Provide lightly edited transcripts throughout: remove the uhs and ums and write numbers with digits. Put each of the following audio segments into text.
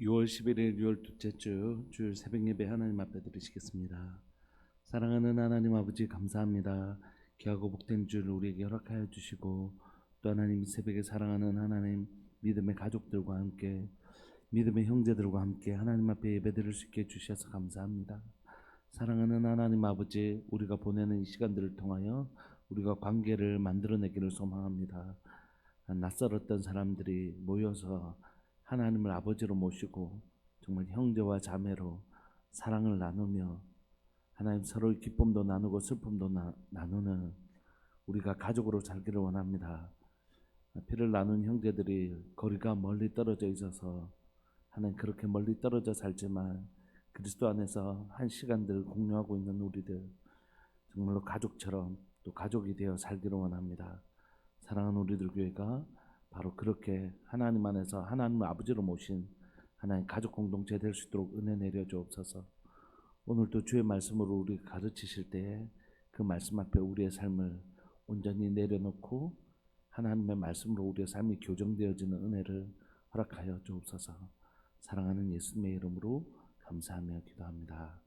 6월 11일 6월 둘째 주 주일 새벽 예배 하나님 앞에 드리시겠습니다. 사랑하는 하나님 아버지 감사합니다. 귀하고 복된 주를 우리에게 허락하여 주시고 또 하나님 이 새벽에 사랑하는 하나님 믿음의 가족들과 함께 믿음의 형제들과 함께 하나님 앞에 예배 드릴 수 있게 해주셔서 감사합니다. 사랑하는 하나님 아버지, 우리가 보내는 이 시간들을 통하여 우리가 관계를 만들어내기를 소망합니다. 낯설었던 사람들이 모여서 하나님을 아버지로 모시고 정말 형제와 자매로 사랑을 나누며 하나님 서로의 기쁨도 나누고 슬픔도 나누는 우리가 가족으로 살기를 원합니다. 피를 나눈 형제들이 거리가 멀리 떨어져 있어서 하나님 그렇게 멀리 떨어져 살지만 그리스도 안에서 한 시간들 공유하고 있는 우리들 정말로 가족처럼 또 가족이 되어 살기를 원합니다. 사랑하는 우리들 교회가 바로 그렇게 하나님 안에서 하나님을 아버지로 모신 하나님 가족 공동체 될 수 있도록 은혜 내려 주옵소서. 오늘도 주의 말씀으로 우리 가르치실 때에 그 말씀 앞에 우리의 삶을 온전히 내려놓고 하나님의 말씀으로 우리의 삶이 교정되어지는 은혜를 허락하여 주옵소서. 사랑하는 예수님의 이름으로 감사하며 기도합니다.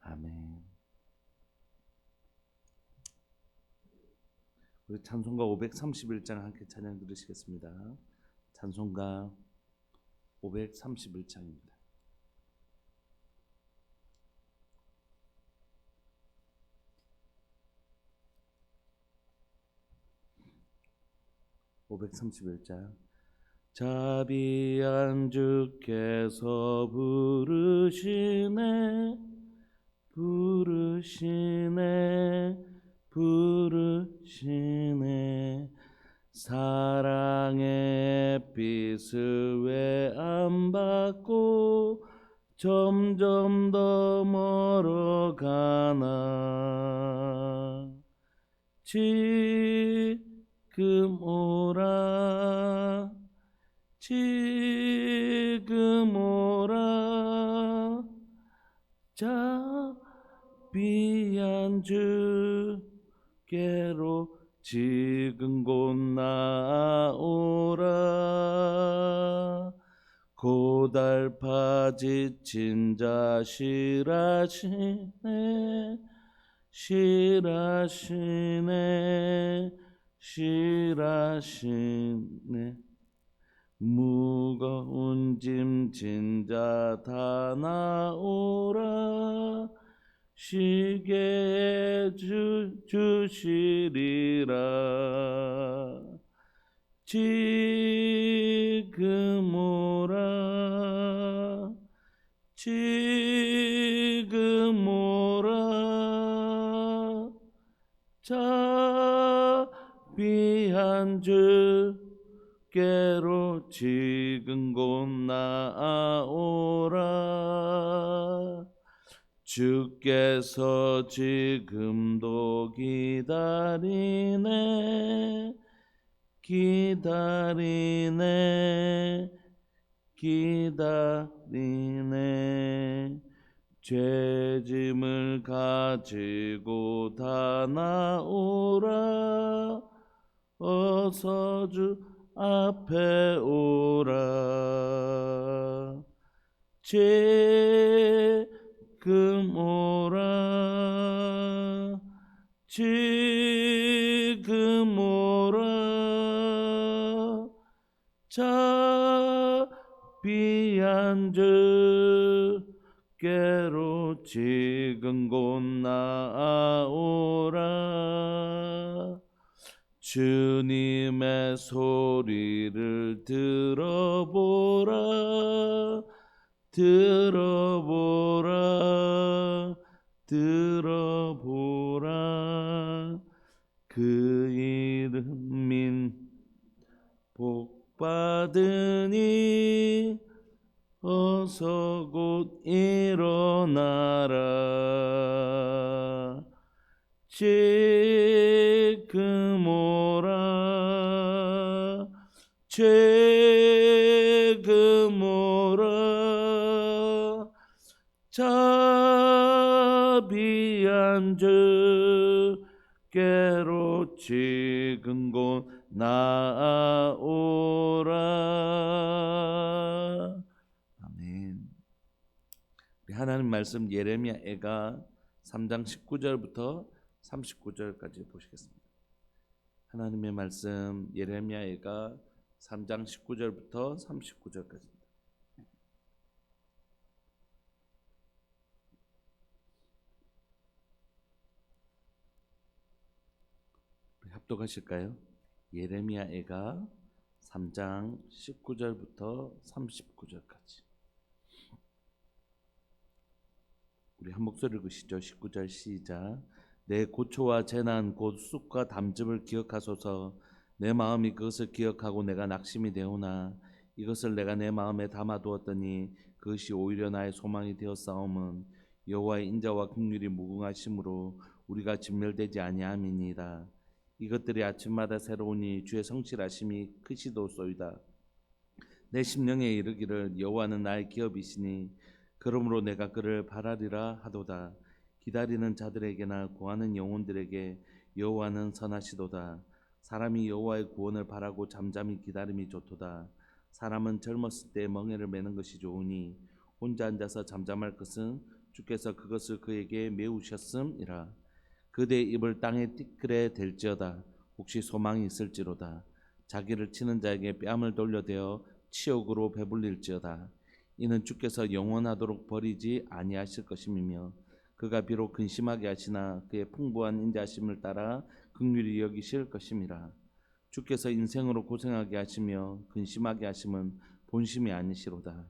아멘. 우리 찬송가 531장 함께 찬양 들으시겠습니다. 찬송가 531장입니다. 자비한 주께서 부르시네 사랑의 빛을 왜 안 받고 점점 더 멀어가나 지금 오라 자비한 주께로 지금 곧 나오라. 고달파 지친 자 실하시네 무거운 짐 진 자 다 나오라. 쉬게 주시리라. 지금 오라 자비한 주께로 지금 곧 나아오라. 주께서 지금도 기다리네 죄짐을 가지고 다 나오라. 어서 주 앞에 오라. 지금 오라 자비한 주께로 지금 곧 나아오라. 주님의 소리를 들어보라. 그 이름인 복받으니 어서 곧 일어나라. 지금 오라 자비한 주께로 지금 곧 나아오라. 아멘. 하나님 말씀 예레미야 애가 3장 19절부터 39절까지 보시겠습니다. 하나님의 말씀 예레미야 애가 3장 19절부터 39절까지입니다. 합독하실까요? 예레미야 애가 3장 19절부터 39절까지. 우리 한 목소리 읽으시죠. 19절 시작. 내 고초와 재난 곧 쑥과 담즙을 기억하소서. 내 마음이 그것을 기억하고 내가 낙심이 되오나 이것을 내가 내 마음에 담아두었더니 그것이 오히려 나의 소망이 되었사옴은 여호와의 인자와 긍휼이 무궁하심으로 우리가 진멸되지 아니함이니이다. 이것들이 아침마다 새로우니 주의 성실하심이 크시도소이다. 내 심령에 이르기를 여호와는 나의 기업이시니 그러므로 내가 그를 바라리라 하도다. 기다리는 자들에게나 구하는 영혼들에게 여호와는 선하시도다. 사람이 여호와의 구원을 바라고 잠잠히 기다림이 좋도다. 사람은 젊었을 때 멍에를 매는 것이 좋으니 혼자 앉아서 잠잠할 것은 주께서 그것을 그에게 메우셨음이라. 그대의 입을 땅에 띠끌에 댈지어다. 혹시 소망이 있을지로다. 자기를 치는 자에게 뺨을 돌려대어 치욕으로 배불릴지어다. 이는 주께서 영원하도록 버리지 아니하실 것임이며 그가 비록 근심하게 하시나 그의 풍부한 인자하심을 따라 긍휼히 여기실 것임이라. 주께서 인생으로 고생하게 하시며 근심하게 하심은 본심이 아니시로다.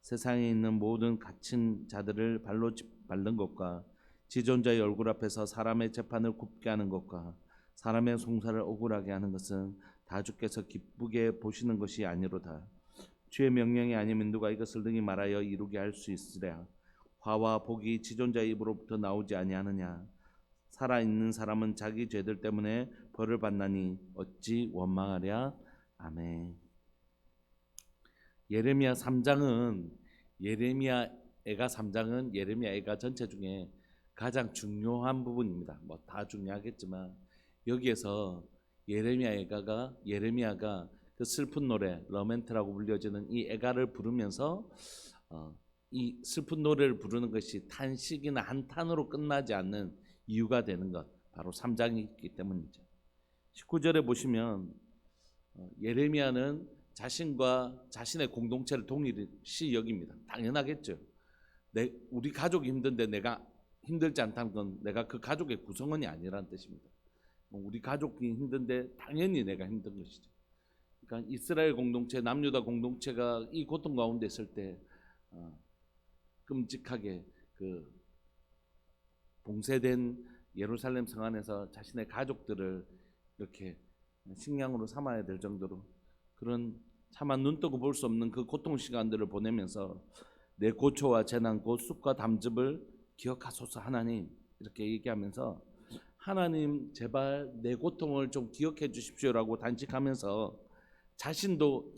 세상에 있는 모든 갇힌 자들을 발로 밟는 것과 지존자의 얼굴 앞에서 사람의 재판을 굽게 하는 것과 사람의 송사를 억울하게 하는 것은 다 주께서 기쁘게 보시는 것이 아니로다. 주의 명령이 아니면 누가 이것을 능히 말하여 이루게 할 수 있으랴. 화와 복이 지존자의 입으로부터 나오지 아니하느냐. 살아있는 사람은 자기 죄들 때문에 벌을 받나니 어찌 원망하랴. 아멘. 예레미야 3장은 예레미야 애가 전체 중에 가장 중요한 부분입니다. 뭐 다 중요하겠지만 여기에서 예레미야가 그 슬픈 노래 러멘트라고 불려지는 이 애가를 부르면서 이 슬픈 노래를 부르는 것이 탄식이나 한탄으로 끝나지 않는 이유가 되는 것, 바로 3장이 있기 때문이죠. 19절에 보시면 예레미야는 자신과 자신의 공동체를 동일시 여깁니다. 당연하겠죠. 우리 가족이 힘든데 내가 힘들지 않다는 건 내가 그 가족의 구성원이 아니라는 뜻입니다. 우리 가족이 힘든데 당연히 내가 힘든 것이죠. 그러니까 이스라엘 공동체, 남유다 공동체가 이 고통 가운데 있을 때 끔찍하게 그 봉쇄된 예루살렘 성 안에서 자신의 가족들을 이렇게 식량으로 삼아야 될 정도로 그런 차마 눈뜨고 볼 수 없는 그 고통 시간들을 보내면서 내 고초와 재난 곧 쑥과 담즙을 기억하소서 하나님, 이렇게 얘기하면서 하나님 제발 내 고통을 좀 기억해 주십시오라고 단식하면서 자신도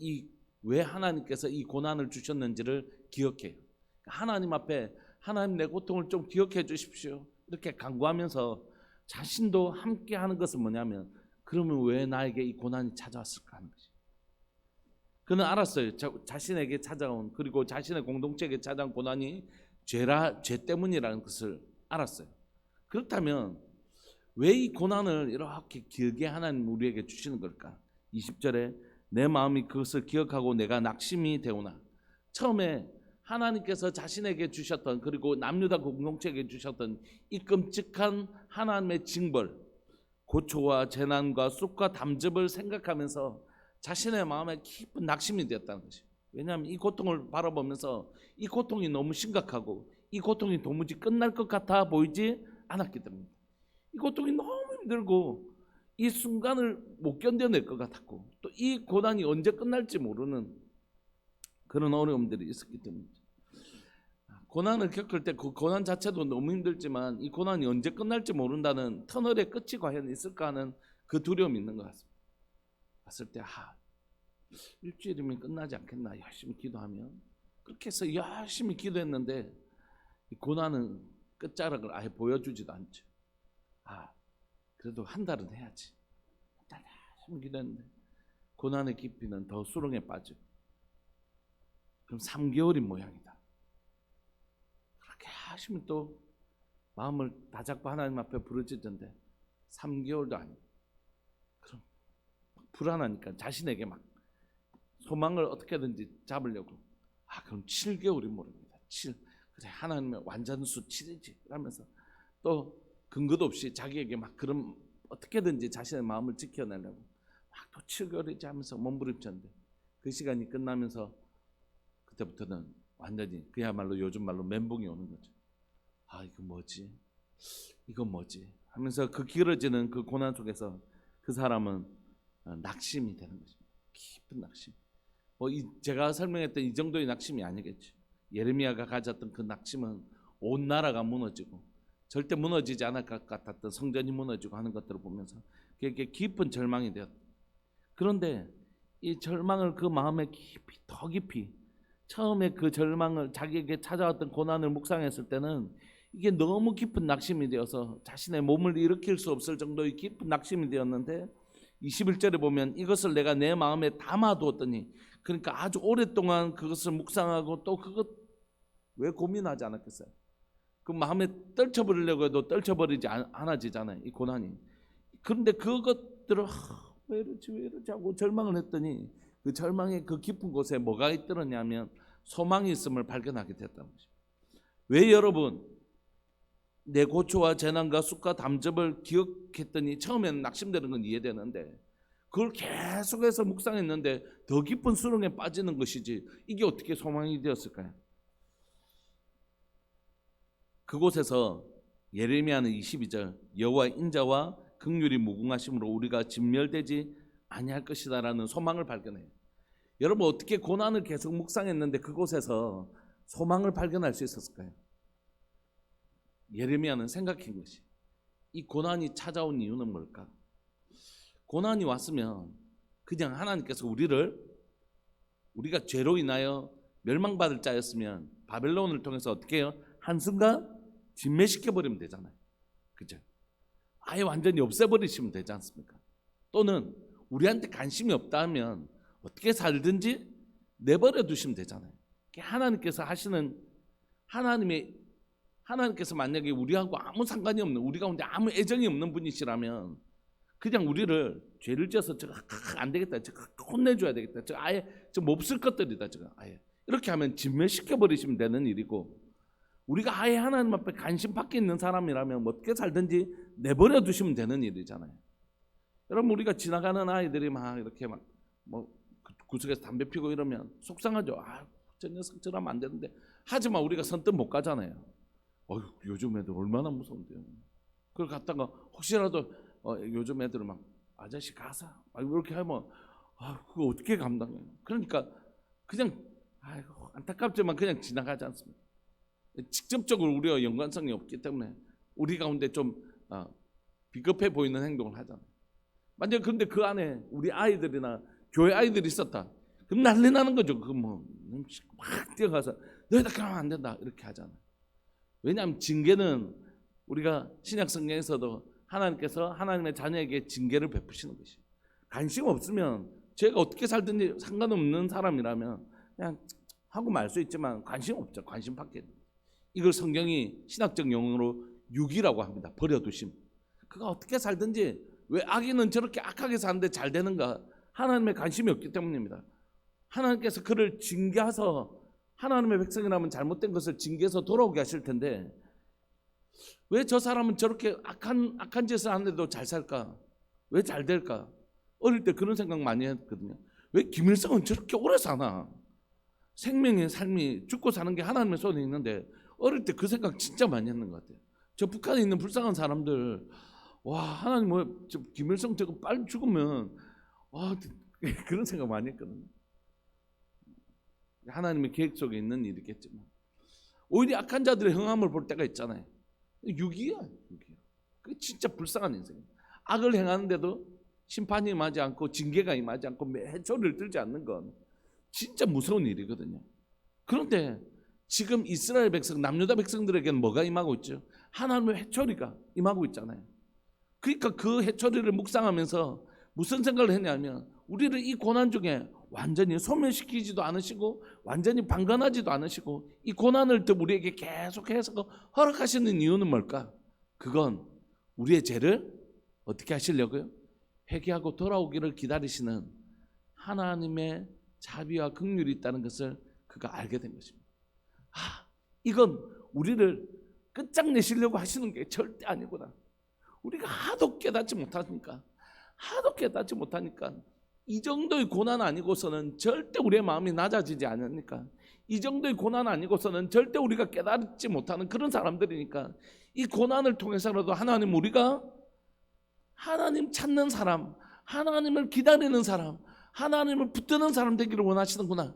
왜 하나님께서 이 고난을 주셨는지를 기억해요. 하나님 앞에 하나님 내 고통을 좀 기억해 주십시오 이렇게 간구하면서 자신도 함께 하는 것은 뭐냐면 그러면 왜 나에게 이 고난이 찾아왔을까 하는 것이. 그는 알았어요. 자신에게 찾아온, 그리고 자신의 공동체에게 찾아온 고난이 죄 때문이라는 것을 알았어요. 그렇다면 왜 이 고난을 이렇게 길게 하나님 우리에게 주시는 걸까? 20절에 내 마음이 그것을 기억하고 내가 낙심이 되오나, 처음에 하나님께서 자신에게 주셨던, 그리고 남유다 공동체에게 주셨던 이 끔찍한 하나님의 징벌, 고초와 재난과 쑥과 담즙을 생각하면서 자신의 마음에 깊은 낙심이 되었다는 것이에요. 왜냐하면 이 고통을 바라보면서 이 고통이 너무 심각하고 이 고통이 도무지 끝날 것 같아 보이지 않았기 때문입니다. 이 고통이 너무 힘들고 이 순간을 못 견뎌낼 것 같았고 또 이 고난이 언제 끝날지 모르는 그런 어려움들이 있었기 때문이죠. 고난을 겪을 때 그 고난 자체도 너무 힘들지만 이 고난이 언제 끝날지 모른다는 터널의 끝이 과연 있을까 하는 그 두려움이 있는 것 같습니다. 봤을 때 일주일이면 끝나지 않겠나 열심히 기도하면, 그렇게 해서 열심히 기도했는데 이 고난은 끝자락을 아예 보여주지도 않죠. 그래도 한 달은 해야지. 한 달 열심히 기도했는데 고난의 깊이는 더 수렁에 빠지고 그럼 3개월인 모양이다. 그렇게 하시면 또 마음을 다잡고 하나님 앞에 부르짖던데 3개월도 아니고 그럼 불안하니까 자신에게 막 소망을 어떻게든지 잡으려고 그럼 7개월이 모릅니다. 7 그래 하나님의 완전수 7이지 라면서 또 근거도 없이 자기에게 막 그럼 어떻게든지 자신의 마음을 지켜내려고 막 또 7개월이지 하면서 몸부림쳤는데 그 시간이 끝나면서 그때부터는 완전히 그야말로 요즘 말로 멘붕이 오는 거죠. 이거 뭐지 하면서 그 길어지는 그 고난 속에서 그 사람은 낙심이 되는 거죠. 깊은 낙심. 제가 설명했던 이 정도의 낙심이 아니겠죠. 예레미야가 가졌던 그 낙심은 온 나라가 무너지고 절대 무너지지 않을 것 같았던 성전이 무너지고 하는 것들을 보면서 그게 깊은 절망이 되었다. 그런데 이 절망을 그 마음에 깊이 더 깊이 처음에 그 절망을 자기에게 찾아왔던 고난을 묵상했을 때는 이게 너무 깊은 낙심이 되어서 자신의 몸을 일으킬 수 없을 정도의 깊은 낙심이 되었는데 21절에 보면 이것을 내가 내 마음에 담아두었더니 그러니까 아주 오랫동안 그것을 묵상하고 또 그것 왜 고민하지 않았겠어요? 그 마음에 떨쳐버리려고 해도 떨쳐버리지 않아지잖아요, 이 고난이. 그런데 그것들을 왜 이러지 하고 절망을 했더니 그 절망의 그 깊은 곳에 뭐가 있더냐면 소망이 있음을 발견하게 됐다는 것입니다. 왜 여러분 내 고초와 재난과 쑥과 담즙을 기억했더니 처음에는 낙심되는 건 이해되는데 그걸 계속해서 묵상했는데 더 깊은 수렁에 빠지는 것이지 이게 어떻게 소망이 되었을까요? 그곳에서 예레미야는 22절 여호와의 인자와 긍휼이 무궁하심으로 우리가 진멸되지 아니할 것이다라는 소망을 발견해요. 여러분 어떻게 고난을 계속 묵상했는데 그곳에서 소망을 발견할 수 있었을까요? 예레미야는 생각한 것이 이 고난이 찾아온 이유는 뭘까? 고난이 왔으면 그냥 하나님께서 우리가 죄로 인하여 멸망받을 자였으면 바벨론을 통해서 어떻게 해요? 한순간 진멸시켜버리면 되잖아요. 그죠? 아예 완전히 없애버리시면 되지 않습니까? 또는 우리한테 관심이 없다 하면 어떻게 살든지 내버려 두시면 되잖아요. 하나님께서 하시는 하나님께서 만약에 우리하고 아무 상관이 없는 우리 가운데 아무 애정이 없는 분이시라면 그냥 우리를 죄를 지어서 저거 안 되겠다, 저거 혼내줘야 되겠다, 저거 아예 좀 몹쓸 것들이다, 저거 아예 이렇게 하면 진멸시켜 버리시면 되는 일이고 우리가 아예 하나님 앞에 관심 밖에 있는 사람이라면 어떻게 살든지 내버려 두시면 되는 일이잖아요. 여러분 우리가 지나가는 아이들이 막 이렇게 막 구석에서 담배 피고 이러면 속상하죠. 저 녀석 저러면 안 되는데 하지만 우리가 선뜻 못 가잖아요. 요즘 애들 얼마나 무서운데요. 그걸 갖다가 혹시라도 요즘 애들은 막 아저씨 가서 이렇게 하면 그거 어떻게 감당해요? 그러니까 그냥 안타깝지만 그냥 지나가지 않습니다. 직접적으로 우리와 연관성이 없기 때문에 우리 가운데 좀 비겁해 보이는 행동을 하잖아요. 만약 그런데 그 안에 우리 아이들이나 교회 아이들이 있었다. 그럼 난리 나는 거죠. 막 뛰어가서 너희들 그러면 안 된다 이렇게 하잖아요. 왜냐하면 징계는 우리가 신약 성경에서도 하나님께서 하나님의 자녀에게 징계를 베푸시는 것이 관심 없으면 제가 어떻게 살든지 상관없는 사람이라면 그냥 하고 말 수 있지만 관심 없죠. 관심 밖에. 이걸 성경이 신학적 용어로 유기라고 합니다. 버려두심. 그가 어떻게 살든지 왜 악인은 저렇게 악하게 사는데 잘 되는가? 하나님의 관심이 없기 때문입니다. 하나님께서 그를 징계해서 하나님의 백성이라면 잘못된 것을 징계해서 돌아오게 하실 텐데 왜 저 사람은 저렇게 악한 짓을 하는데도 잘 살까? 왜 잘 될까? 어릴 때 그런 생각 많이 했거든요. 왜 김일성은 저렇게 오래 사나? 생명의 삶이 죽고 사는 게 하나님의 손에 있는데 어릴 때 그 생각 진짜 많이 했는 것 같아요. 저 북한에 있는 불쌍한 사람들 하나님 저 김일성 저거 빨리 죽으면 그런 생각 많이 했거든요. 하나님의 계획 속에 있는 일이겠지만 오히려 악한 자들의 행함을 볼 때가 있잖아요. 유기야. 그게 진짜 불쌍한 인생이에요. 악을 행하는데도 심판이 임하지 않고 징계가 임하지 않고 해초리를 들지 않는 건 진짜 무서운 일이거든요. 그런데 지금 이스라엘 백성, 남유다 백성들에게는 뭐가 임하고 있죠? 하나님의 해초리가 임하고 있잖아요. 그러니까 그 해초리를 묵상하면서 무슨 생각을 했냐면 우리를 이 고난 중에 완전히 소멸시키지도 않으시고 완전히 방관하지도 않으시고 이 고난을 또 우리에게 계속해서 허락하시는 이유는 뭘까? 그건 우리의 죄를 어떻게 하시려고요? 회개하고 돌아오기를 기다리시는 하나님의 자비와 긍휼이 있다는 것을 그가 알게 된 것입니다. 이건 우리를 끝장내시려고 하시는 게 절대 아니구나. 우리가 하도 깨닫지 못하니까 이 정도의 고난 아니고서는 절대 우리의 마음이 낮아지지 않으니까, 이 정도의 고난 아니고서는 절대 우리가 깨닫지 못하는 그런 사람들이니까, 이 고난을 통해서라도 우리가 하나님 찾는 사람, 하나님을 기다리는 사람, 하나님을 붙드는 사람 되기를 원하시는구나.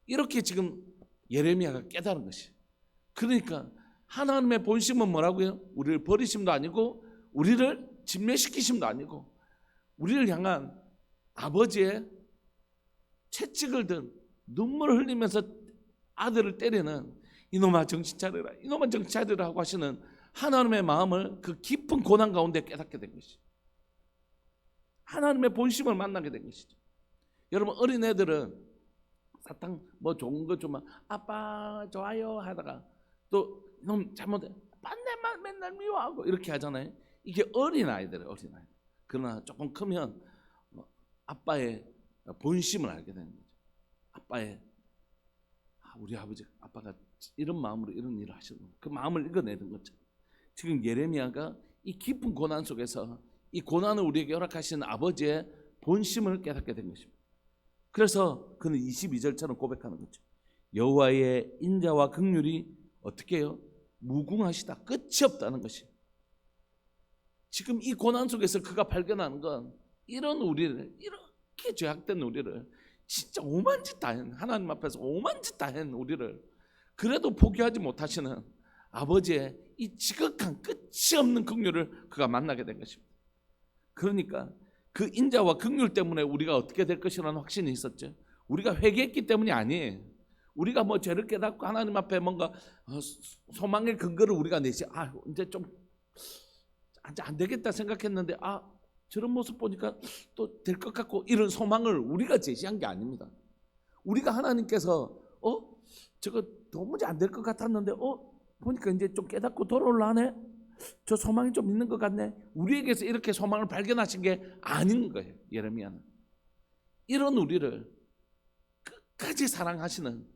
이렇게 지금 예레미야가 깨달은 것이. 그러니까 하나님의 본심은 뭐라고요? 우리를 버리심도 아니고 우리를 진멸시키심도 아니고 우리를 향한 아버지의 채찍을 든 눈물을 흘리면서 아들을 때리는 이놈아 정신 차려라, 이놈아 정신 차려라 하고 하시는 하나님의 마음을 그 깊은 고난 가운데 깨닫게 된 것이, 하나님의 본심을 만나게 된 것이죠. 여러분, 어린애들은 사탕 뭐 좋은 거 주면 아빠 좋아요 하다가 또 이놈 잘못해 반대만 맨날 미워하고 이렇게 하잖아요. 이게 어린아이들이에요, 어린아이들. 그러나 조금 크면 아빠의 본심을 알게 되는 거죠. 아빠의 우리 아빠가 이런 마음으로 이런 일을 하시는 그 마음을 읽어내는 거죠. 지금 예레미야가 이 깊은 고난 속에서 이 고난을 우리에게 허락하시는 아버지의 본심을 깨닫게 된 것입니다. 그래서 그는 22절처럼 고백하는 거죠. 여호와의 인자와 긍휼이 어떻게 해요? 무궁하시다, 끝이 없다는 것이. 지금 이 고난 속에서 그가 발견하는 건 이런 우리를, 이렇게 죄악된 우리를, 진짜 오만 짓 다 한, 하나님 앞에서 오만 짓 다 한 우리를 그래도 포기하지 못하시는 아버지의 이 지극한 끝이 없는 긍휼을 그가 만나게 된 것입니다. 그러니까 그 인자와 긍휼 때문에 우리가 어떻게 될 것이라는 확신이 있었죠. 우리가 회개했기 때문이 아니에요. 우리가 뭐 죄를 깨닫고 하나님 앞에 뭔가 소망의 근거를 우리가 내시, 이제 좀 안 되겠다 생각했는데 저런 모습 보니까 또 될 것 같고, 이런 소망을 우리가 제시한 게 아닙니다. 우리가 하나님께서 저거 도무지 안 될 것 같았는데 보니까 이제 좀 깨닫고 돌아올라네, 저 소망이 좀 있는 것 같네, 우리에게서 이렇게 소망을 발견하신 게 아닌 거예요. 예레미야는 이런 우리를 끝까지 사랑하시는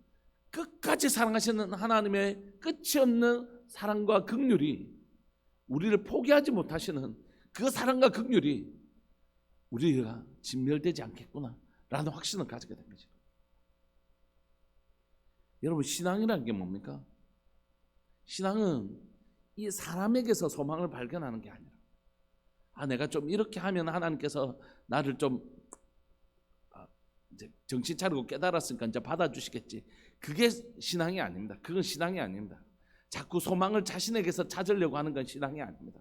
하나님의 끝이 없는 사랑과 긍휼이, 우리를 포기하지 못하시는 그 사랑과 긍휼이 우리가 진멸되지 않겠구나 라는 확신을 가지게 된 거죠. 여러분, 신앙이라는 게 뭡니까? 신앙은 이 사람에게서 소망을 발견하는 게 아니라, 내가 좀 이렇게 하면 하나님께서 나를 좀 이제 정신 차리고 깨달았으니까 이제 받아주시겠지. 그게 신앙이 아닙니다. 그건 신앙이 아닙니다. 자꾸 소망을 자신에게서 찾으려고 하는 건 신앙이 아닙니다.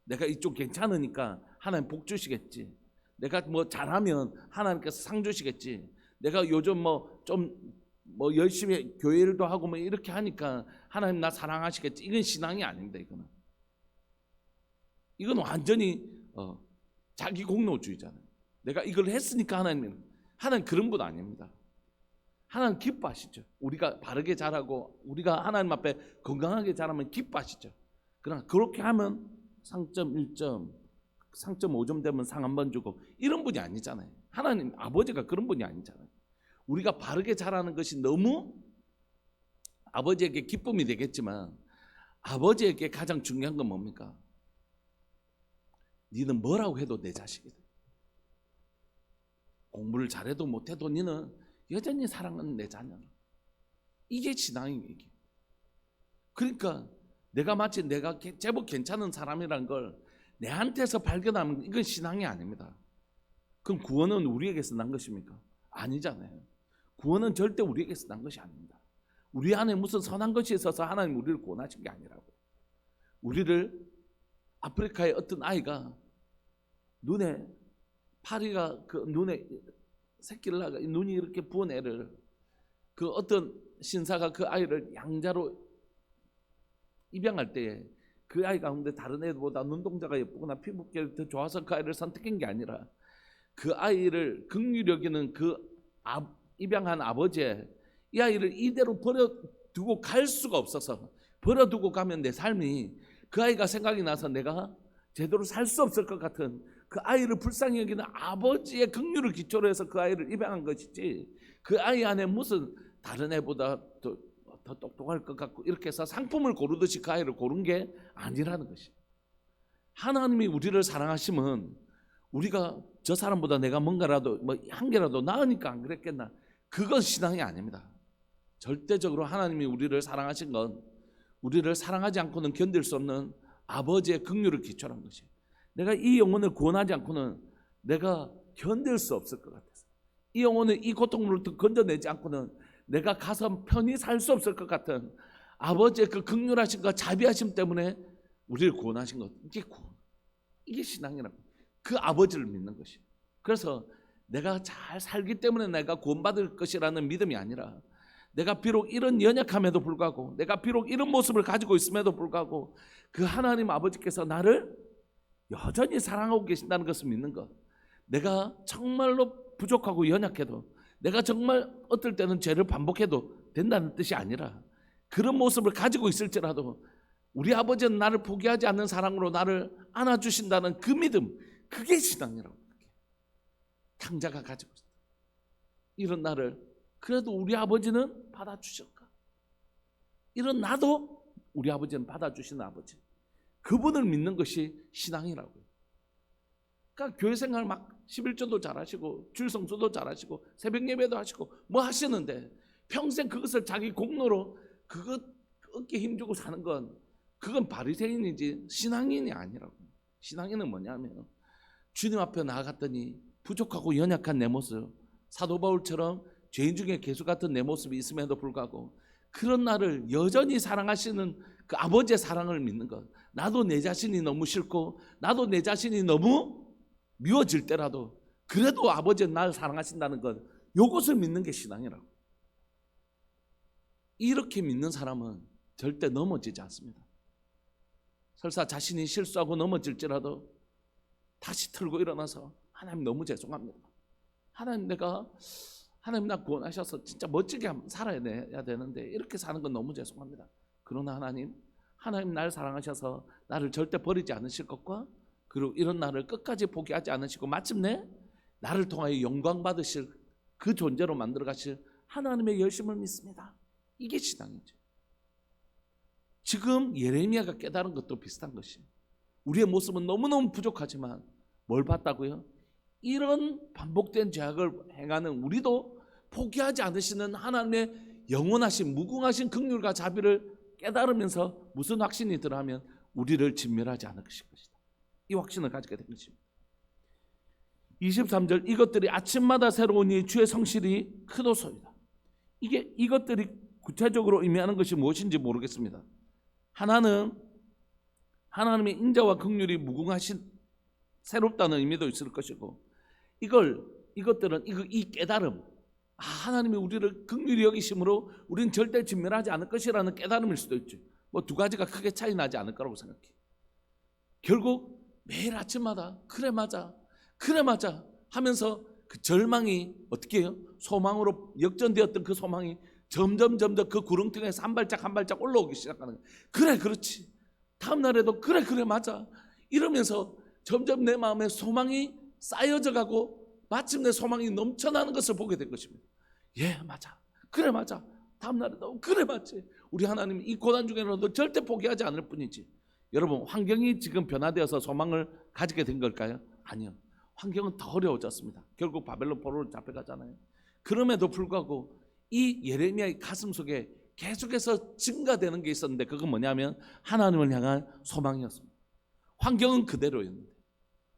내가 이쪽 괜찮으니까 하나님 복 주시겠지. 내가 뭐 잘하면 하나님께서 상 주시겠지. 내가 요즘 좀 열심히 교회 일도 하고 뭐 이렇게 하니까 하나님 나 사랑하시겠지. 이건 신앙이 아닙니다. 이건 완전히 자기 공로주의잖아요. 내가 이걸 했으니까 하나님 그런 분 아닙니다. 하나님 기뻐하시죠. 우리가 바르게 자라고 우리가 하나님 앞에 건강하게 자라면 기뻐하시죠. 그러나 그렇게 하면 상점 1점, 상점 5점 되면 상 한 번 주고 이런 분이 아니잖아요. 하나님 아버지가 그런 분이 아니잖아요. 우리가 바르게 자라는 것이 너무 아버지에게 기쁨이 되겠지만, 아버지에게 가장 중요한 건 뭡니까? 니는 뭐라고 해도 내 자식이다. 공부를 잘해도 못해도 니는 여전히 사랑하는 내 자녀. 이게 신앙인 얘기. 그러니까 내가 마치 내가 제법 괜찮은 사람이라는 걸 내한테서 발견하면 이건 신앙이 아닙니다. 그럼 구원은 우리에게서 난 것입니까? 아니잖아요. 구원은 절대 우리에게서 난 것이 아닙니다. 우리 안에 무슨 선한 것이 있어서 하나님 우리를 구원하신 게 아니라고. 우리를 아프리카의 어떤 아이가 눈에 파리가 그 눈에 새끼를 낳아 눈이 이렇게 부은 애를, 그 어떤 신사가 그 아이를 양자로 입양할 때 그 아이 가운데 다른 애들보다 눈동자가 예쁘거나 피부결이 더 좋아서 그 아이를 선택한 게 아니라 그 아이를 긍휼히 여기는 그 입양한 아버지의 이 아이를 이대로 버려두고 갈 수가 없어서, 버려두고 가면 내 삶이 그 아이가 생각이 나서 내가 제대로 살 수 없을 것 같은 그 아이를 불쌍히 여기는 아버지의 긍휼을 기초로 해서 그 아이를 입양한 것이지, 그 아이 안에 무슨 다른 애보다 더 똑똑할 것 같고 이렇게 해서 상품을 고르듯이 그 아이를 고른 게 아니라는 것이. 하나님이 우리를 사랑하시면 우리가 저 사람보다 내가 뭔가라도 한 개라도 나으니까 안 그랬겠나, 그건 신앙이 아닙니다. 절대적으로 하나님이 우리를 사랑하신 건 우리를 사랑하지 않고는 견딜 수 없는 아버지의 긍휼을 기초로 한 것이. 내가 이 영혼을 구원하지 않고는 내가 견딜 수 없을 것 같아서, 이 영혼을 이 고통으로부터 건져내지 않고는 내가 가서 편히 살 수 없을 것 같은 아버지의 그 긍휼하심과 자비하심 때문에 우리를 구원하신 것. 이게 신앙이라고. 그 아버지를 믿는 것이. 그래서 내가 잘 살기 때문에 내가 구원받을 것이라는 믿음이 아니라, 내가 비록 이런 연약함에도 불구하고, 내가 비록 이런 모습을 가지고 있음에도 불구하고 그 하나님 아버지께서 나를 여전히 사랑하고 계신다는 것을 믿는 것. 내가 정말로 부족하고 연약해도, 내가 정말 어떨 때는 죄를 반복해도 된다는 뜻이 아니라, 그런 모습을 가지고 있을지라도 우리 아버지는 나를 포기하지 않는 사랑으로 나를 안아주신다는 그 믿음, 그게 신앙이라고. 탕자가 가지고 있다. 이런 나를 그래도 우리 아버지는 받아주실까? 이런 나도 우리 아버지는 받아주시는 아버지, 그분을 믿는 것이 신앙이라고요. 그러니까 교회 생활 막 11조도 잘하시고 주일 성수도 잘하시고 새벽 예배도 하시고 뭐 하시는데 평생 그것을 자기 공로로 그것 어깨 힘주고 사는 건, 그건 바리새인이지 신앙인이 아니라고. 신앙인은 뭐냐면 주님 앞에 나아갔더니 부족하고 연약한 내 모습, 사도 바울처럼 죄인 중에 개수 같은 내 모습이 있음에도 불구하고 그런 나를 여전히 사랑하시는 그 아버지의 사랑을 믿는 것. 나도 내 자신이 너무 싫고 나도 내 자신이 너무 미워질 때라도 그래도 아버지는 나를 사랑하신다는 것, 이것을 믿는 게 신앙이라고. 이렇게 믿는 사람은 절대 넘어지지 않습니다. 설사 자신이 실수하고 넘어질지라도 다시 틀고 일어나서 하나님 너무 죄송합니다. 하나님 나 구원하셔서 진짜 멋지게 살아야 되는데 이렇게 사는 건 너무 죄송합니다. 그러나 하나님 날 사랑하셔서 나를 절대 버리지 않으실 것과, 그리고 이런 나를 끝까지 포기하지 않으시고 마침내 나를 통하여 영광 받으실 그 존재로 만들어 가실 하나님의 열심을 믿습니다. 이게 신앙이죠. 지금 예레미야가 깨달은 것도 비슷한 것이, 우리의 모습은 너무너무 부족하지만 뭘 봤다고요? 이런 반복된 죄악을 행하는 우리도 포기하지 않으시는 하나님의 영원하신 무궁하신 긍휼과 자비를 깨달으면서 무슨 확신이 들어하면 우리를 진멸하지 않을 것일 것이다. 이 확신을 가지게 된 것입니다. 23절, 이것들이 아침마다 새로우니 주의 성실이 크도소이다. 이것들이 구체적으로 의미하는 것이 무엇인지 모르겠습니다. 하나는 하나님의 인자와 긍휼이 무궁하신 새롭다는 의미도 있을 것이고, 이것들은 이 깨달음, 하나님이 우리를 긍휼히 여기심으로 우리는 절대 진멸하지 않을 것이라는 깨달음일 수도 있죠. 뭐 두 가지가 크게 차이 나지 않을 거라고 생각해. 결국 매일 아침마다 그래 맞아 하면서 그 절망이 어떻게 해요? 소망으로 역전되었던 그 소망이 점점 그 구렁텅이에서 한 발짝 올라오기 시작하는 거예요. 그래 그렇지, 다음 날에도 그래 맞아 이러면서 점점 내 마음에 소망이 쌓여져 가고 마침내 소망이 넘쳐나는 것을 보게 된 것입니다. 예 맞아, 그래 맞아, 다음 날에도 그래 맞지. 우리 하나님 이 고난 중에라도 절대 포기하지 않을 뿐이지. 여러분, 환경이 지금 변화되어서 소망을 가지게 된 걸까요? 아니요. 환경은 더 어려워졌습니다. 결국 바벨론 포로로 잡혀가잖아요. 그럼에도 불구하고 이 예레미야의 가슴 속에 계속해서 증가되는 게 있었는데, 그건 뭐냐면 하나님을 향한 소망이었습니다. 환경은 그대로였는데,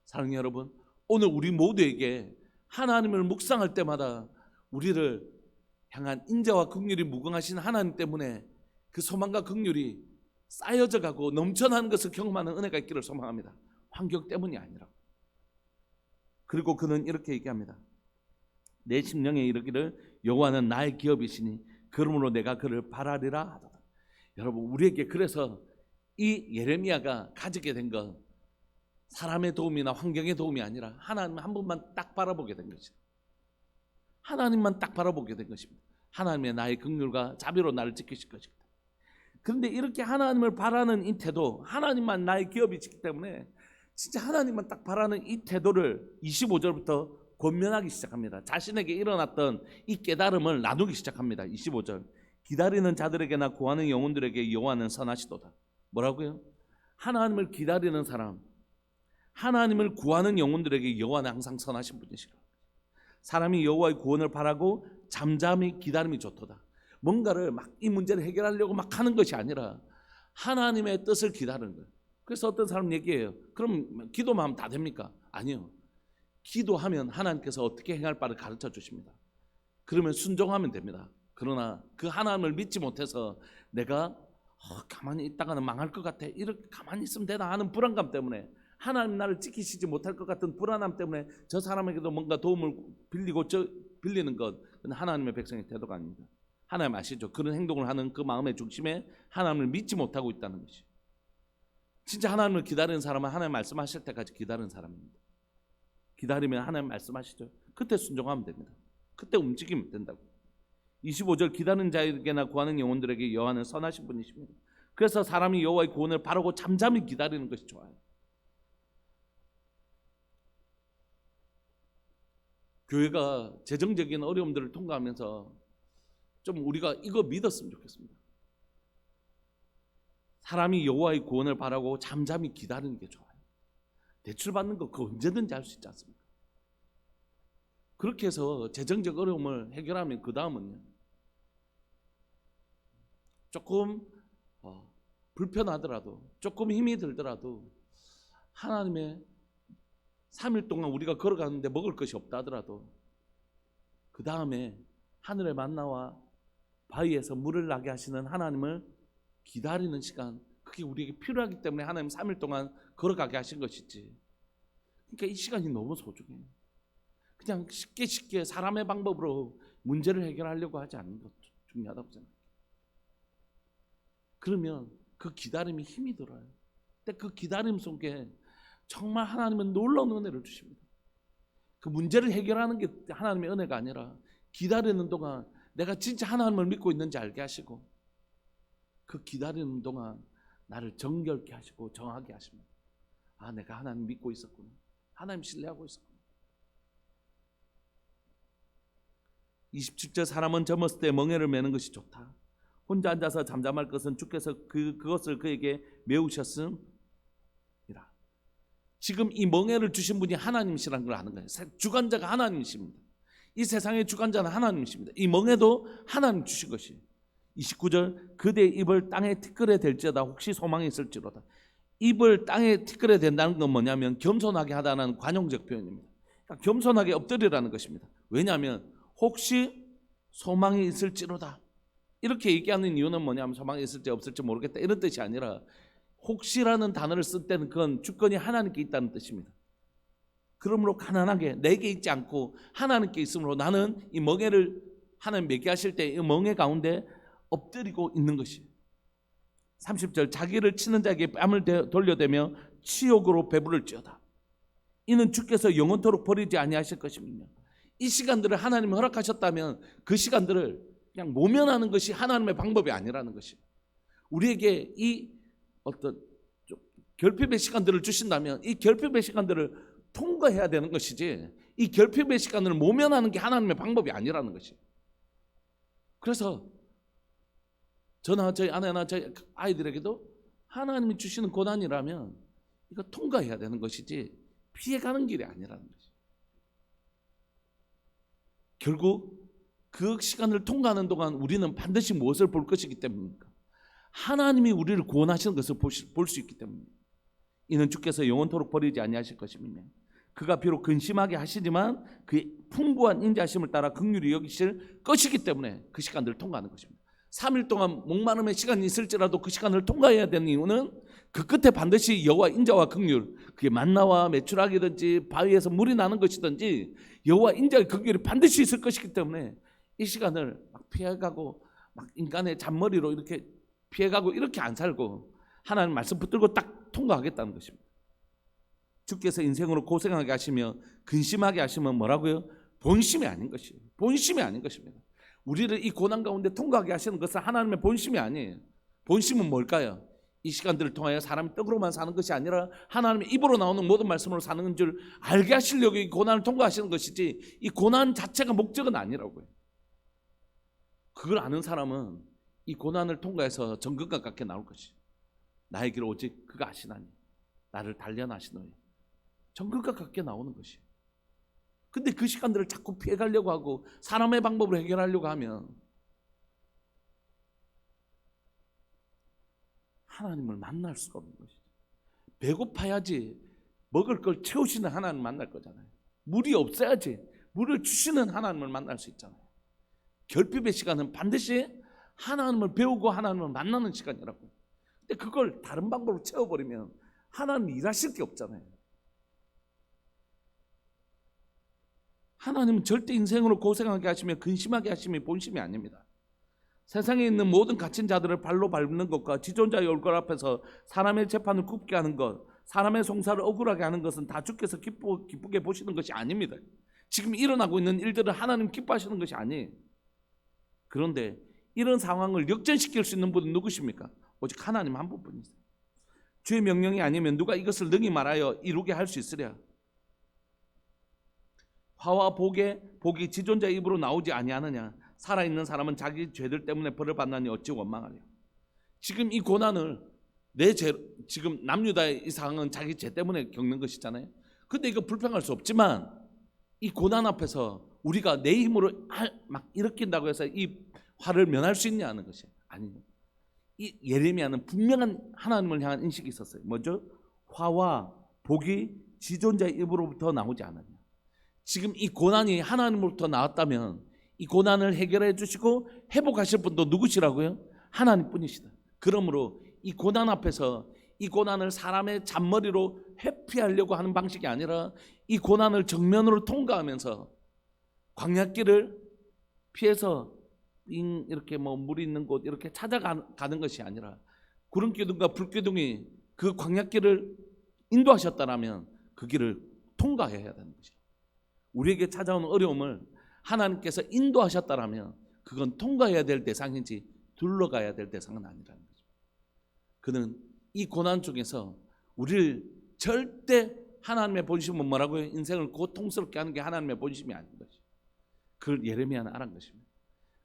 사랑하는 여러분, 오늘 우리 모두에게 하나님을 묵상할 때마다 우리를 향한 인자와 긍휼이 무궁하신 하나님 때문에 그 소망과 긍휼이 쌓여져 가고 넘쳐나는 것을 경험하는 은혜가 있기를 소망합니다. 환경 때문이 아니라. 그리고 그는 이렇게 얘기합니다. 내 심령에 이르기를 여호와는 나의 기업이시니 그러므로 내가 그를 바라리라 하도다. 여러분, 우리에게 그래서 이 예레미야가 가지게 된 것, 사람의 도움이나 환경의 도움이 아니라 하나님 한 분만 딱 바라보게 된 것이다. 하나님만 딱 바라보게 된 것입니다. 하나님의 나의 긍휼과 자비로 나를 지키실 것이다. 그런데 이렇게 하나님을 바라는 이 태도, 하나님만 나의 기업이시기 때문에 진짜 하나님만 딱 바라는 이 태도를 25절부터 권면하기 시작합니다. 자신에게 일어났던 이 깨달음을 나누기 시작합니다. 25절. 기다리는 자들에게나 구하는 영혼들에게 여호와는 선하시도다. 뭐라고요? 하나님을 기다리는 사람, 하나님을 구하는 영혼들에게 여호와는 항상 선하신 분이시라. 사람이 여호와의 구원을 바라고 잠잠히 기다림이 좋도다. 뭔가를 막 이 문제를 해결하려고 막 하는 것이 아니라 하나님의 뜻을 기다리는 거예요. 그래서 어떤 사람 얘기해요. 그럼 기도만 하면 다 됩니까? 아니요. 기도하면 하나님께서 어떻게 행할 바를 가르쳐 주십니다. 그러면 순종하면 됩니다. 그러나 그 하나님을 믿지 못해서 내가 가만히 있다가는 망할 것 같아, 이렇게 가만히 있으면 되나 하는 불안감 때문에, 하나님 나를 지키시지 못할 것 같은 불안함 때문에 저 사람에게도 뭔가 도움을 빌리는 것, 그건 하나님의 백성의 태도가 아닙니다. 하나님 아시죠? 그런 행동을 하는 그 마음의 중심에 하나님을 믿지 못하고 있다는 것이. 진짜 하나님을 기다리는 사람은 하나님 말씀하실 때까지 기다리는 사람입니다. 기다리면 하나님 말씀하시죠. 그때 순종하면 됩니다. 그때 움직이면 된다고. 25절. 기다리는 자에게나 구하는 영혼들에게 여호와는 선하신 분이십니다. 그래서 사람이 여호와의 구원을 바라고 잠잠히 기다리는 것이 좋아요. 교회가 재정적인 어려움들을 통과하면서 좀 우리가 이거 믿었으면 좋겠습니다. 사람이 여호와의 구원을 바라고 잠잠히 기다리는 게 좋아요. 대출 받는 거 그거 언제든지 할 수 있지 않습니까? 그렇게 해서 재정적 어려움을 해결하면 그 다음은요, 조금 불편하더라도, 조금 힘이 들더라도, 하나님의 3일 동안 우리가 걸어가는데 먹을 것이 없다 하더라도 그 다음에 하늘의 만나와 바위에서 물을 나게 하시는 하나님을 기다리는 시간, 그게 우리에게 필요하기 때문에 하나님 3일 동안 걸어가게 하신 것이지. 그러니까 이 시간이 너무 소중해요. 그냥 쉽게 사람의 방법으로 문제를 해결하려고 하지 않는 것도 중요하다고 생각해요. 그러면 그 기다림이 힘이 들어요. 근데 그 기다림 속에 정말 하나님은 놀라운 은혜를 주십니다. 그 문제를 해결하는 게 하나님의 은혜가 아니라 기다리는 동안 내가 진짜 하나님을 믿고 있는지 알게 하시고, 그 기다리는 동안 나를 정결케 하시고 정하게 하십니다. 아, 내가 하나님 믿고 있었구나, 하나님 신뢰하고 있었구나. 27절. 사람은 젊었을 때 멍에를 매는 것이 좋다. 혼자 앉아서 잠잠할 것은 주께서 그것을 그에게 메우셨음이라. 지금 이 멍에를 주신 분이 하나님이시라는 걸 아는 거예요. 주관자가 하나님이십니다. 이 세상의 주관자는 하나님이십니다. 이 멍에도 하나님 주신 것이. 29절. 그대의 입을 땅에 티끌에 댈지어다 혹시 소망이 있을지로다. 입을 땅에 티끌에 댄다는 건 뭐냐면 겸손하게 하다는 관용적 표현입니다. 그러니까 겸손하게 엎드리라는 것입니다. 왜냐하면 혹시 소망이 있을지로다, 이렇게 얘기하는 이유는 뭐냐면 소망이 있을지 없을지 모르겠다 이런 뜻이 아니라, 혹시라는 단어를 쓸 때는 그건 주권이 하나님께 있다는 뜻입니다. 그러므로 가난하게 내게 있지 않고 하나님께 있으므로 나는 이 멍에를 하나님 맺게 하실 때 이 멍에 가운데 엎드리고 있는 것이. 30절. 자기를 치는 자에게 뺨을 돌려대며 치욕으로 배부를지어다. 이는 주께서 영원토록 버리지 아니하실 것입니다. 이 시간들을 하나님이 허락하셨다면 그 시간들을 그냥 모면하는 것이 하나님의 방법이 아니라는 것이. 우리에게 이 어떤 결핍의 시간들을 주신다면 이 결핍의 시간들을 통과해야 되는 것이지, 이 결핍의 시간을 모면하는 게 하나님의 방법이 아니라는 것이. 그래서 저나 저희 아내나 저희 아이들에게도 하나님이 주시는 고난이라면 이거 통과해야 되는 것이지 피해가는 길이 아니라는 것이. 결국 그 시간을 통과하는 동안 우리는 반드시 무엇을 볼 것이기 때문입니까? 하나님이 우리를 구원하시는 것을 볼 수 있기 때문입니다. 이는 주께서 영원토록 버리지 아니하실 것이며 그가 비록 근심하게 하시지만 그의 풍부한 인자하심을 따라 긍휼히 여기실 것이기 때문에 그 시간들을 통과하는 것입니다. 3일 동안 목마름의 시간이 있을지라도 그 시간을 통과해야 되는 이유는 그 끝에 반드시 여호와 인자와 긍휼, 그게 만나와 메추라기든지 바위에서 물이 나는 것이든지 여호와 인자의 긍휼이 반드시 있을 것이기 때문에 이 시간을 막 피해가고 막 인간의 잔머리로 이렇게 피해가고 이렇게 안 살고 하나님 말씀 붙들고 딱 통과하겠다는 것입니다. 주께서 인생으로 고생하게 하시며 근심하게 하시면 뭐라고요? 본심이 아닌 것이에요. 본심이 아닌 것입니다. 우리를 이 고난 가운데 통과하게 하시는 것은 하나님의 본심이 아니에요. 본심은 뭘까요? 이 시간들을 통하여 사람이 떡으로만 사는 것이 아니라 하나님의 입으로 나오는 모든 말씀으로 사는 줄 알게 하시려고 이 고난을 통과하시는 것이지, 이 고난 자체가 목적은 아니라고요. 그걸 아는 사람은 이 고난을 통과해서 정금과 같게 나올 것이에요. 나의 길을 오직 그가 아시나니 나를 단련하시노니 정금과 같게 나오는 것이에요. 근데 그 시간들을 자꾸 피해가려고 하고 사람의 방법으로 해결하려고 하면 하나님을 만날 수가 없는 것이죠. 배고파야지 먹을 걸 채우시는 하나님을 만날 거잖아요. 물이 없어야지 물을 주시는 하나님을 만날 수 있잖아요. 결핍의 시간은 반드시 하나님을 배우고 하나님을 만나는 시간이라고. 근데 그걸 다른 방법으로 채워버리면 하나님이 일하실 게 없잖아요. 하나님은 절대 인생으로 고생하게 하시며 근심하게 하심이 본심이 아닙니다. 세상에 있는 모든 갇힌 자들을 발로 밟는 것과 지존자의 얼굴 앞에서 사람의 재판을 굽게 하는 것, 사람의 송사를 억울하게 하는 것은 다 주께서 기쁘게 보시는 것이 아닙니다. 지금 일어나고 있는 일들은 하나님 기뻐하시는 것이 아니에요. 그런데 이런 상황을 역전시킬 수 있는 분은 누구십니까? 오직 하나님 한 분뿐이세요. 주의 명령이 아니면 누가 이것을 능히 말하여 이루게 할 수 있으랴. 화와 복이 지존자의 입으로 나오지 아니하느냐. 살아있는 사람은 자기 죄들 때문에 벌을 받나니 어찌 원망하랴. 지금 이 고난을 지금 남유다의 이 상황은 자기 죄 때문에 겪는 것이잖아요. 근데 이거 불평할 수 없지만 이 고난 앞에서 우리가 내 힘으로 막 일으킨다고 해서 이 화를 면할 수 있냐는 것이 아니에요. 이 예레미야는 분명한 하나님을 향한 인식이 있었어요. 뭐죠? 화와 복이 지존자의 입으로부터 나오지 않느냐. 지금 이 고난이 하나님으로부터 나왔다면 이 고난을 해결해 주시고 회복하실 분도 누구시라고요? 하나님뿐이시다. 그러므로 이 고난 앞에서 이 고난을 사람의 잔머리로 회피하려고 하는 방식이 아니라 이 고난을 정면으로 통과하면서 광야길을 피해서 이렇게 물이 있는 곳 이렇게 찾아가는 것이 아니라 구름기둥과 불기둥이 그 광야길을 인도하셨다면 그 길을 통과해야 되는 것이죠. 우리에게 찾아오는 어려움을 하나님께서 인도하셨다면 그건 통과해야 될 대상인지 둘러가야 될 대상은 아니라는 거죠. 그는 이 고난 중에서 우리를 절대 하나님의 본심은 뭐라고요? 인생을 고통스럽게 하는 게 하나님의 본심이 아닌 거죠. 그걸 예레미야는 알은 것입니다.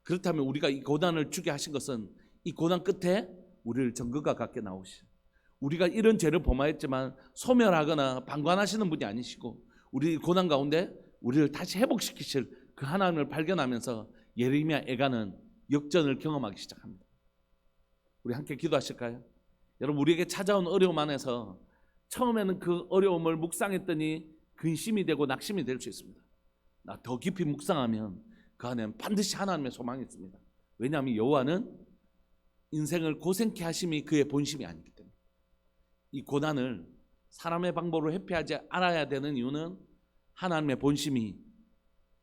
그렇다면 우리가 이 고난을 주게 하신 것은 이 고난 끝에 우리를 정금과 같게 나오시죠. 우리가 이런 죄를 범하였지만 소멸하거나 방관하시는 분이 아니시고 우리 고난 가운데 우리를 다시 회복시키실 그 하나님을 발견하면서 예레미야 애가는 역전을 경험하기 시작합니다. 우리 함께 기도하실까요? 여러분, 우리에게 찾아온 어려움 안에서 처음에는 그 어려움을 묵상했더니 근심이 되고 낙심이 될 수 있습니다. 나 더 깊이 묵상하면 그 안에는 반드시 하나님의 소망이 있습니다. 왜냐하면 여호와는 인생을 고생케 하심이 그의 본심이 아니기 때문에. 이 고난을 사람의 방법으로 회피하지 않아야 되는 이유는 하나님의 본심이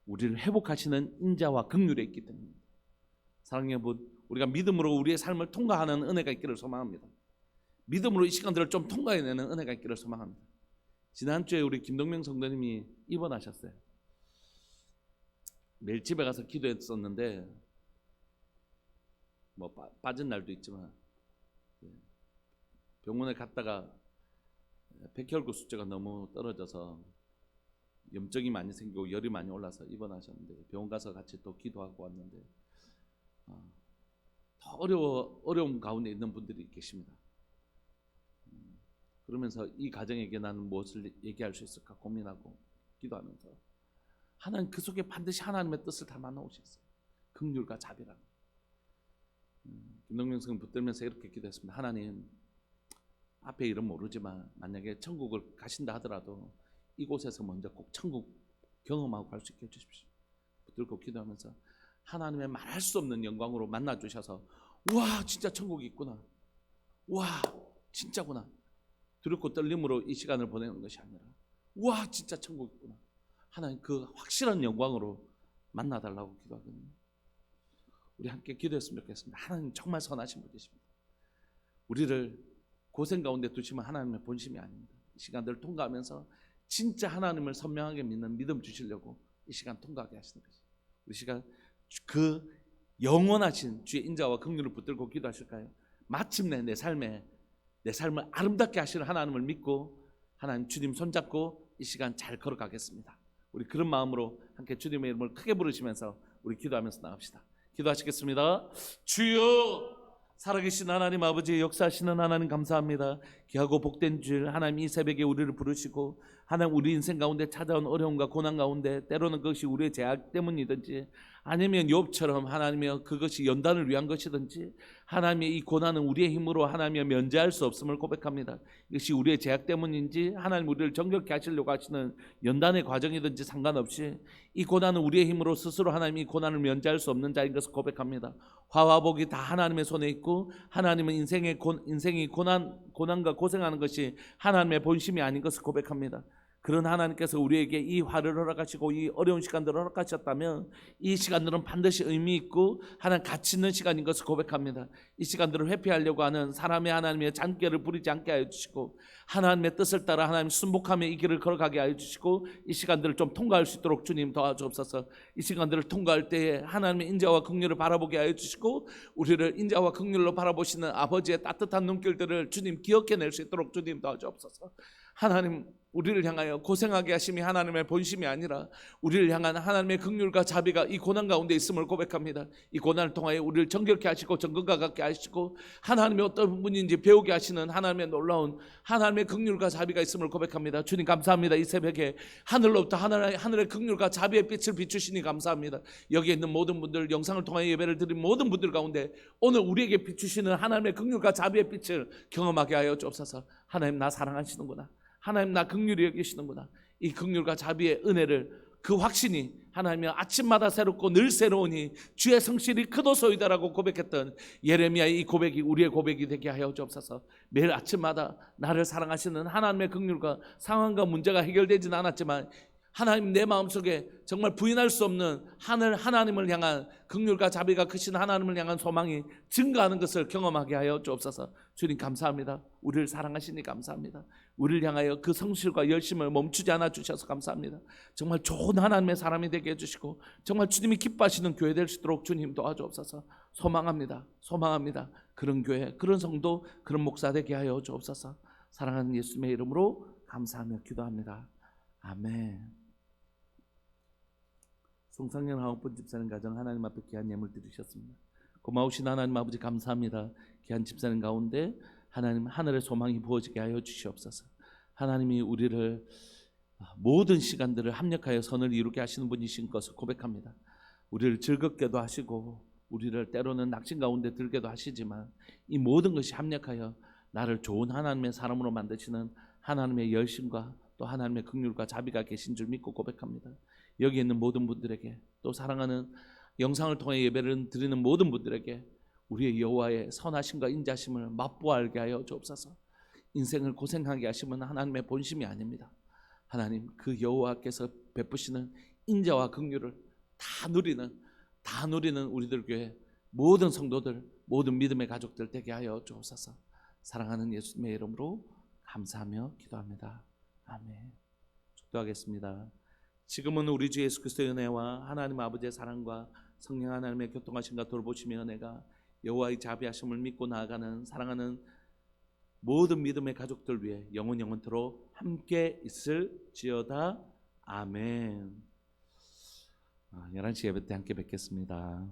우리를 회복하시는 인자와 긍휼에 있기 때문입니다. 사랑하는 여러분, 우리가 믿음으로 우리의 삶을 통과하는 은혜가 있기를 소망합니다. 믿음으로 이 시간들을 좀 통과해내는 은혜가 있기를 소망합니다. 지난주에 우리 김동명 성도님이 입원하셨어요. 매일 집에 가서 기도했었는데 빠진 날도 있지만 병원에 갔다가 백혈구 수치가 너무 떨어져서 염증이 많이 생기고 열이 많이 올라서 입원하셨는데 병원 가서 같이 또 기도하고 왔는데 더 어려움 가운데 있는 분들이 계십니다. 그러면서 이 가정에게 나는 무엇을 얘기할 수 있을까 고민하고 기도하면서 하나님 그 속에 반드시 하나님의 뜻을 담아 놓으셨어요. 긍휼과 자비라. 김동명 선생님 붙들면서 이렇게 기도했습니다. 하나님, 앞에 일은 모르지만 만약에 천국을 가신다 하더라도 이곳에서 먼저 꼭 천국 경험하고 갈 수 있게 해주십시오. 붙들고 기도하면서 하나님의 말할 수 없는 영광으로 만나 주셔서 와 진짜 천국이 있구나, 와 진짜구나, 두렵고 떨림으로 이 시간을 보내는 것이 아니라 와 진짜 천국이 있구나, 하나님 그 확실한 영광으로 만나달라고 기도하거든요. 우리 함께 기도했으면 좋겠습니다. 하나님 정말 선하신 분이십니다. 우리를 고생 가운데 두시면 하나님의 본심이 아닙니다. 시간들을 통과하면서 진짜 하나님을 선명하게 믿는 믿음 주시려고 이 시간 통과하게 하시는 것이. 이 시간 그 영원하신 주의 인자와 긍휼을 붙들고 기도하실까요? 마침내 내 삶을 아름답게 하시는 하나님을 믿고 하나님 주님 손잡고 이 시간 잘 걸어가겠습니다. 우리 그런 마음으로 함께 주님의 이름을 크게 부르시면서 우리 기도하면서 나갑시다. 기도하시겠습니다. 주여, 살아계신 하나님 아버지, 역사하시는 하나님 감사합니다. 귀하고 복된 줄 하나님 이 새벽에 우리를 부르시고 하나님 우리 인생 가운데 찾아온 어려움과 고난 가운데 때로는 그것이 우리의 죄악 때문이든지 아니면 욥처럼 하나님이여 그것이 연단을 위한 것이든지 하나님의 이 고난은 우리의 힘으로 하나님이여 면제할 수 없음을 고백합니다. 이것이 우리의 죄악 때문인지 하나님 우리를 정결케 하시려고 하시는 연단의 과정이든지 상관없이 이 고난은 우리의 힘으로 스스로 하나님이 고난을 면제할 수 없는 자인 것을 고백합니다. 화와 복이 다 하나님의 손에 있고 하나님은 인생이 고난과 고생하는 것이 하나님의 본심이 아닌 것을 고백합니다. 그런 하나님께서 우리에게 이 화를 허락하시고 이 어려운 시간들을 허락하셨다면 이 시간들은 반드시 의미 있고 하나님 가치 있는 시간인 것을 고백합니다. 이 시간들을 회피하려고 하는 사람의 하나님의 잔꾀를 부리지 않게 하여 주시고 하나님의 뜻을 따라 하나님 순복하며 이 길을 걸어가게 하여 주시고 이 시간들을 좀 통과할 수 있도록 주님 도와주옵소서. 이 시간들을 통과할 때에 하나님의 인자와 긍휼을 바라보게 하여 주시고 우리를 인자와 긍휼로 바라보시는 아버지의 따뜻한 눈길들을 주님 기억해낼 수 있도록 주님 도와주옵소서. 하나님 우리를 향하여 고생하게 하심이 하나님의 본심이 아니라 우리를 향한 하나님의 긍휼과 자비가 이 고난 가운데 있음을 고백합니다. 이 고난을 통하여 우리를 정결케 하시고 정건과 같게 하시고 하나님이 어떤 분인지 배우게 하시는 하나님의 놀라운 하나님의 긍휼과 자비가 있음을 고백합니다. 주님 감사합니다. 이 새벽에 하늘로부터 하늘의 긍휼과 자비의 빛을 비추시니 감사합니다. 여기에 있는 모든 분들, 영상을 통하여 예배를 드린 모든 분들 가운데 오늘 우리에게 비추시는 하나님의 긍휼과 자비의 빛을 경험하게 하여 주옵소서. 하나님 나 사랑하시는구나, 하나님 나 긍휼히 여기시는구나, 이 긍휼과 자비의 은혜를 그 확신이 하나님이 아침마다 새롭고 늘 새로우니 주의 성실이 크도소이다라고 고백했던 예레미야의 이 고백이 우리의 고백이 되게 하여 주옵소서. 매일 아침마다 나를 사랑하시는 하나님의 긍휼과 상황과 문제가 해결되지는 않았지만 하나님 내 마음속에 정말 부인할 수 없는 하나님을 향한 긍휼과 자비가 크신 하나님을 향한 소망이 증가하는 것을 경험하게 하여 주옵소서. 주님 감사합니다. 우리를 사랑하시니 감사합니다. 우리를 향하여 그 성실과 열심을 멈추지 않아 주셔서 감사합니다. 정말 좋은 하나님의 사람이 되게 해주시고 정말 주님이 기뻐하시는 교회 될 수 있도록 주님 도와주옵소서. 소망합니다. 그런 교회, 그런 성도, 그런 목사 되게 하여 주옵소서. 사랑하는 예수님의 이름으로 감사하며 기도합니다. 아멘. 송상현 하옥분 집사님 가정 하나님 앞에 귀한 예물 드리셨습니다. 고마우신 하나님 아버지 감사합니다. 귀한 집사님 가운데 하나님 하늘의 소망이 부어지게 하여 주시옵소서. 하나님이 우리를 모든 시간들을 합력하여 선을 이루게 하시는 분이신 것을 고백합니다. 우리를 즐겁게도 하시고 우리를 때로는 낙심 가운데 들게도 하시지만 이 모든 것이 합력하여 나를 좋은 하나님의 사람으로 만드시는 하나님의 열심과 또 하나님의 긍휼과 자비가 계신 줄 믿고 고백합니다. 여기 있는 모든 분들에게 또 사랑하는 영상을 통해 예배를 드리는 모든 분들에게 우리의 여호와의 선하심과 인자심을 맛보아 알게 하여 주옵소서. 인생을 고생하게 하시면 하나님의 본심이 아닙니다. 하나님 그 여호와께서 베푸시는 인자와 긍휼을 다 누리는 우리들 교회 모든 성도들, 모든 믿음의 가족들 되게 하여 주옵소서. 사랑하는 예수님의 이름으로 감사하며 기도합니다. 아멘. 축도하겠습니다. 지금은 우리 주 예수 그리스도의 은혜와 하나님 아버지의 사랑과 성령 하나님의 교통하심과 돌보심의 은혜가 여호와의 자비하심을 믿고 나아가는 사랑하는 모든 믿음의 가족들 위해 영원토록 함께 있을지어다. 아멘. 11시 예배 때 함께 뵙겠습니다.